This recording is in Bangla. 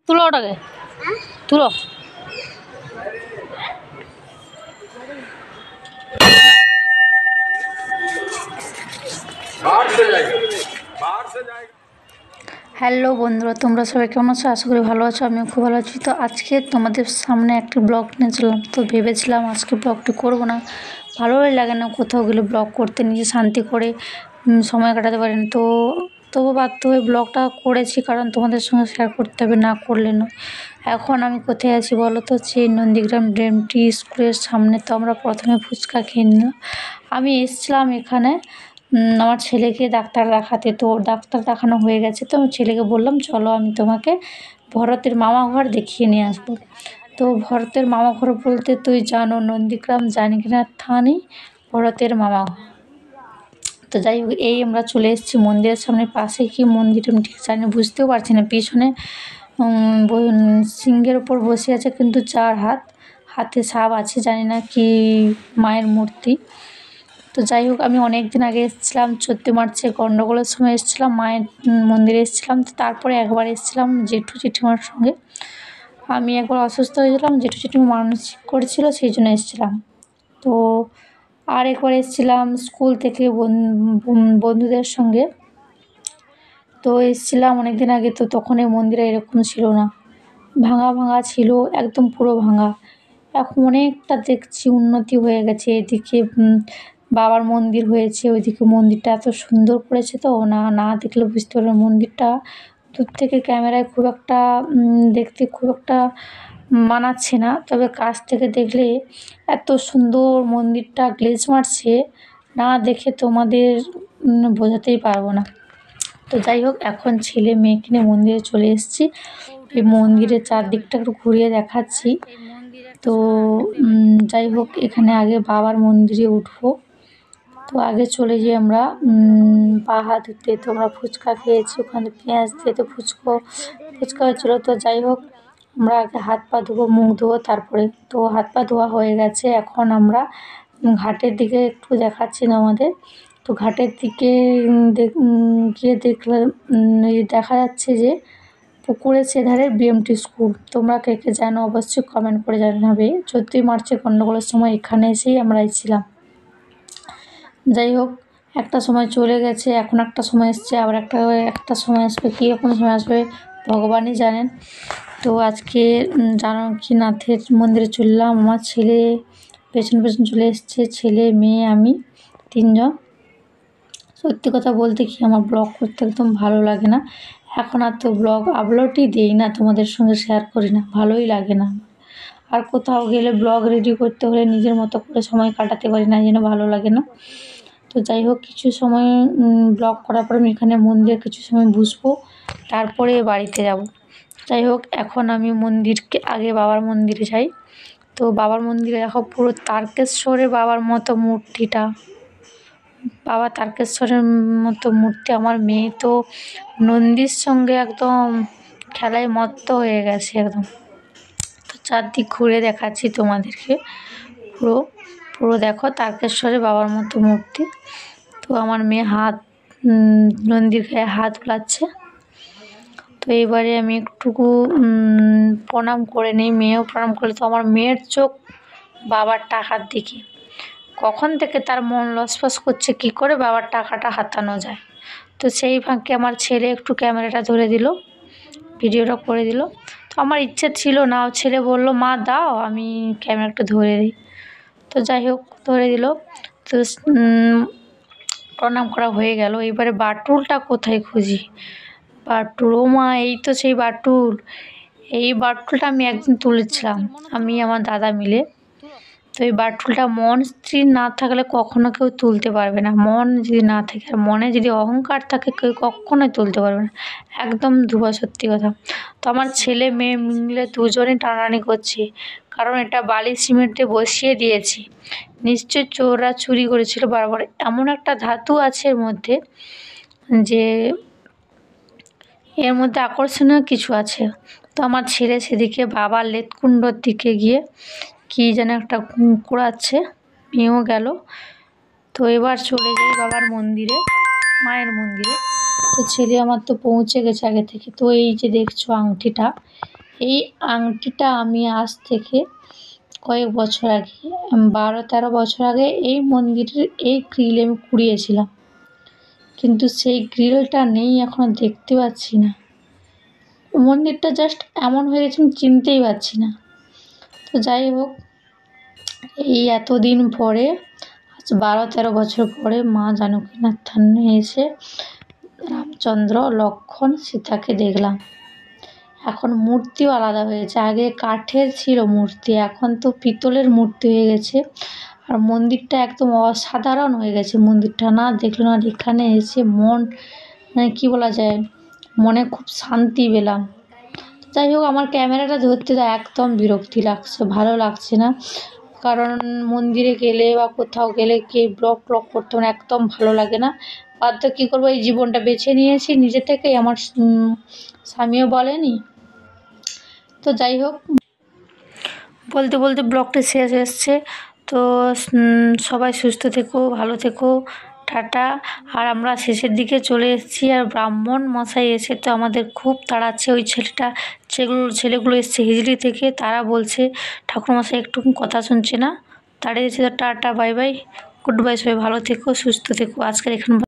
তুলো ওটাকে, তুলো। হ্যালো বন্ধুরা, তোমরা সবাই কেমন আছো? আশা করি ভালো আছো। আমিও খুব ভালো আছি। তো আজকে তোমাদের সামনে একটা ব্লগ নিয়েছিলাম। তো ভেবেছিলাম আজকে ব্লগটি করবো না, ভালোই লাগে না কোথাও গেলে ব্লগ করতে, নিজে শান্তি করে সময় কাটাতে পারি না। তবু বাধ্য হয়ে ব্লগটা করেছি, কারণ তোমাদের সঙ্গে শেয়ার করতে হবে, না করলে নয়। এখন আমি কোথায় আছি বলো তো? সেই নন্দীগ্রাম ড্রেমটি স্কুলের সামনে। তো আমরা প্রথমে ফুচকা খেয়ে নিলাম। আমি এসেছিলাম এখানে আমার ছেলেকে ডাক্তার দেখাতে। তো ডাক্তার দেখানো হয়ে গেছে। তো আমি ছেলেকে বললাম, চলো আমি তোমাকে ভরতের মামা ঘর দেখিয়ে নিয়ে আসবো। তো ভরতের মামা ঘর বলতে তুই জানো নন্দীগ্রাম জানিগিনার থানি ভরতের মামা ঘর। তো যাই হোক, এই আমরা চলে এসেছি মন্দিরের সামনে। পাশে কি মন্দির আমি ঠিক জানি, বুঝতেও পারছি না। পিছনে সিংহের ওপর বসে আছে, কিন্তু 4 হাত, হাতে সাপ আছে, জানি না কি মায়ের মূর্তি। তো যাই হোক, আমি অনেক দিন আগে এসেছিলাম 14 মার্চে গণ্ডগোলের সময় এসেছিলাম, মায়ের মন্দিরে এসেছিলাম। তো তারপরে একবার এসেছিলাম জেঠু জেঠিমার সঙ্গে। আমি একবার অসুস্থ হয়েছিলাম, জেঠু জেঠিমা মানসিক করেছিল, সেই জন্য এসেছিলাম। তো আর একবার এসেছিলাম স্কুল থেকে বন্ধুদের সঙ্গে। তো এসেছিলাম অনেক দিন আগে। তো তখন এই মন্দিরে এরকম ছিল না, ভাঙা ভাঙা ছিল, একদম পুরো ভাঙা। এখন অনেকটা দেখছি উন্নতি হয়ে গেছে। এদিকে বাবার মন্দির হয়েছে, ওইদিকে মন্দিরটা এত সুন্দর করেছে। তো না দেখলে বুঝতে পারবে মন্দিরটা দূর থেকে ক্যামেরায় খুব একটা দেখতে খুব একটা মানাচ্ছে না, তবে কাছ থেকে দেখলে এত সুন্দর মন্দিরটা গ্লেজ মারছে, না দেখে তোমাদের বোঝাতেই পারবো না। তো যাই হোক, এখন ছেলে মেয়েকে নিয়ে মন্দিরে চলে এসেছি। এই মন্দিরের চারদিকটা একটু ঘুরিয়ে দেখাচ্ছি। তো যাই হোক, এখানে আগে বাবার মন্দিরে উঠবো। তো আগে চলে যাই আমরা পা হাত ধুতে। তো আমরা ফুচকা খেয়েছি, ওখানে পেঁয়াজ দিয়ে তো ফুচকা হচ্ছিলো। তো যাই হোক, আমরা আগে হাত পা ধোবো, মুখ ধোবো, তারপরে তো হাত পা ধোয়া হয়ে গেছে। এখন আমরা ঘাটের দিকে একটু দেখাচ্ছি আমাদের। তো ঘাটের দিকে গিয়ে দেখলাম দেখা যাচ্ছে যে পুকুরের সেধারে বিএমটি স্কুল। তোমরা কে কে জানো অবশ্যই কমেন্ট করে জানাবে। 14 মার্চে গণ্ডগোলের সময় এখানে এসেই আমরা ছিলাম। যাই হোক, একটা সময় চলে গেছে, এখন একটা সময় এসছে, আবার একটা সময় আসবে। কীরকম সময় আসবে ভগবানই জানেন। তো আজকে জানকীনাথের মন্দিরে চললাম। আমার ছেলে পেছন পেছন চলে এসছে, ছেলে মেয়ে আমি 3 জন। সত্যি কথা বলতে কি, আমার ব্লগ করতে একদম ভালো লাগে না। এখন আর তো ব্লগ আপলোডই দিই না, তোমাদের সঙ্গে শেয়ার করি না, ভালোই লাগে না। আর কোথাও গেলে ব্লগ রেডি করতে হলে নিজের মতো করে সময় কাটাতে পারি না, যেন ভালো লাগে না। তো যাই হোক, কিছু সময় ব্লগ করার পর আমি এখানে মন্দিরে কিছু সময় বসবো, তারপরে বাড়িতে যাব। যাই হোক, এখন আমি আগে বাবার মন্দিরে যাই। তো বাবার মন্দিরে দেখো, পুরো তারকেশ্বরের বাবার মতো মূর্তিটা, বাবা তারকেশ্বরের মতো মূর্তি। আমার মেয়ে তো নন্দীর সঙ্গে একদম খেলায় মত্ত হয়ে গেছে একদম। তো চারদিক ঘুরে দেখাচ্ছি তোমাদেরকে। পুরো পুরো দেখো তারকেশ্বরের বাবার মতো মূর্তি। তো আমার মেয়ে নন্দীর গায়ে হাত বুলাচ্ছে। তো এবারে আমি একটুকু প্রণাম করে নিই, মেয়েও প্রণাম করলে। তো আমার মেয়ের চোখ বাবার টাকার দিকে, কখন থেকে তার মন লসফস করছে কী করে বাবার টাকাটা হাতানো যায়। তো সেই ফাঁকে আমার ছেলে একটু ক্যামেরাটা ধরে দিল, ভিডিওটা করে দিল। তো আমার ইচ্ছে ছিল না, ছেলে বলল মা দাও আমি ক্যামেরাটা ধরে দিই। তো যাই হোক, ধরে দিল। তো প্রণাম করা হয়ে গেল। এবারে বাটুলটা কোথায় খুঁজি, বাটুল, ও মা, এই তো সেই বাটুল। এই বাটুলটা আমি একদিন তুলেছিলাম, আমি আমার দাদা মিলে। তো এই বাটুলটা মন স্থির না থাকলে কখনো কেউ তুলতে পারবে না। মন যদি না থাকে আর মনে যদি অহংকার থাকে, কেউ কখনোই তুলতে পারবে না, একদম ধোয়া, সত্যি কথা। তো আমার ছেলে মেয়ে মিলে দুজনেই টানাটানি করছে, কারণ এটা বালি সিমেন্ট দিয়ে বসিয়ে দিয়েছি। নিশ্চয় চোররা চুরি করেছিল বারবার। এমন একটা ধাতু আছে এর মধ্যে, যে এর মধ্যে আকর্ষণীয় কিছু আছে। তো আমার ছেলে সেদিকে বাবার লেতকুণ্ডর দিকে গিয়ে কী যেন একটা কুড়াচ্ছে, মেয়েও গেল। তো এবার চলে যাই বাবার মন্দিরে, মায়ের মন্দিরে। তো ছেলে আমার তো পৌঁছে গেছে আগে থেকে। তো এই যে দেখছো আংটিটা, এই আংটিটা আমি আজ থেকে কয়েক বছর আগে 12-13 বছর আগে এই মন্দিরের এই গ্রিলে আমি কুড়িয়েছিলাম, কিন্তু সেই গ্রিলটা নেই, এখনও দেখতে পাচ্ছি না। মন্দিরটা জাস্ট এমন হয়ে গেছে আমি চিনতেই পারছি না। তো যাই হোক, এই এতদিন পরে আজ 12-13 বছর পরে মা জানকীনাথ ধামে এসে রামচন্দ্র, লক্ষ্মণ, সীতাকে দেখলাম। এখন মূর্তিও আলাদা হয়েছে, আগে কাঠের ছিল মূর্তি, এখন তো পিতলের মূর্তি হয়ে গেছে। আর মন্দিরটা একদম অসাধারণ হয়ে গেছে। মন্দিরটা না দেখলো না, এখানে এসে মন মানে কী বলা যায়, মনে খুব শান্তি পেলাম। যাই হোক, আমার ক্যামেরাটা ধরতে তো একদম বিরক্তি লাগছে, ভালো লাগছে না। কারণ মন্দিরে গেলে বা কোথাও গেলে কে ব্লগ করতে মানে একদম ভালো লাগে না। বাধ্য কী করবো, এই জীবনটা বেছে নিয়েছি নিজে থেকেই, আমার স্বামীও বলেনি। তো যাই হোক, বলতে বলতে ব্লগটা শেষ এসছে। তো সবাই সুস্থ থেকো, ভালো থেকো, টাটা। আর আমরা শেষের দিকে চলে এসেছি। আর ব্রাহ্মণ মশাই এসে তো আমাদের খুব তাড়াচ্ছে। ওই ছেলেগুলো এসছে হিজলি থেকে, তারা বলছে ঠাকুরমশাই একটু কথা শুনছে না, তাড়িয়ে দিচ্ছে। তো tata, bye bye, good bye, সবাই ভালো থেকো, সুস্থ থেকো। আজকের এখানে